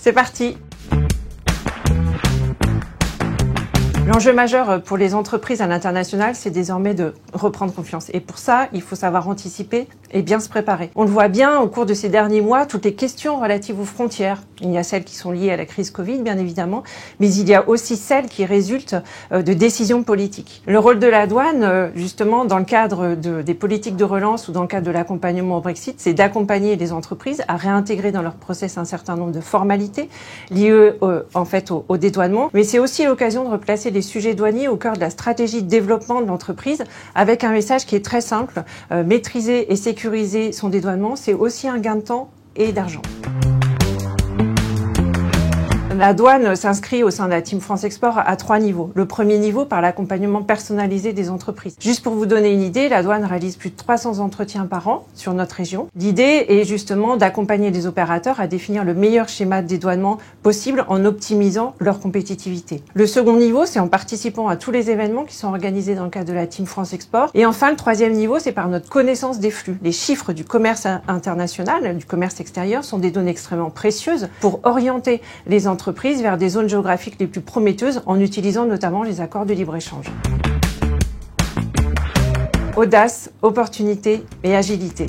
C'est parti! L'enjeu majeur pour les entreprises à l'international, c'est désormais de reprendre confiance. Et pour ça, il faut savoir anticiper et bien se préparer. On le voit bien au cours de ces derniers mois, toutes les questions relatives aux frontières. Il y a celles qui sont liées à la crise Covid, bien évidemment, mais il y a aussi celles qui résultent de décisions politiques. Le rôle de la douane, justement, dans le cadre des politiques de relance ou dans le cadre de l'accompagnement au Brexit, c'est d'accompagner les entreprises à réintégrer dans leur process un certain nombre de formalités liées au dédouanement, mais c'est aussi l'occasion de replacer les sujets douaniers au cœur de la stratégie de développement de l'entreprise avec un message qui est très simple. Maîtriser et sécuriser son dédouanement, c'est aussi un gain de temps et d'argent. La douane s'inscrit au sein de la Team France Export à 3 niveaux. Le premier niveau par l'accompagnement personnalisé des entreprises. Juste pour vous donner une idée, la douane réalise plus de 300 entretiens par an sur notre région. L'idée est justement d'accompagner les opérateurs à définir le meilleur schéma de dédouanement possible en optimisant leur compétitivité. Le second niveau, c'est en participant à tous les événements qui sont organisés dans le cadre de la Team France Export. Et enfin, le troisième niveau, c'est par notre connaissance des flux. Les chiffres du commerce international, du commerce extérieur, sont des données extrêmement précieuses pour orienter les entreprises vers des zones géographiques les plus prometteuses en utilisant notamment les accords de libre-échange. Audace, opportunité et agilité.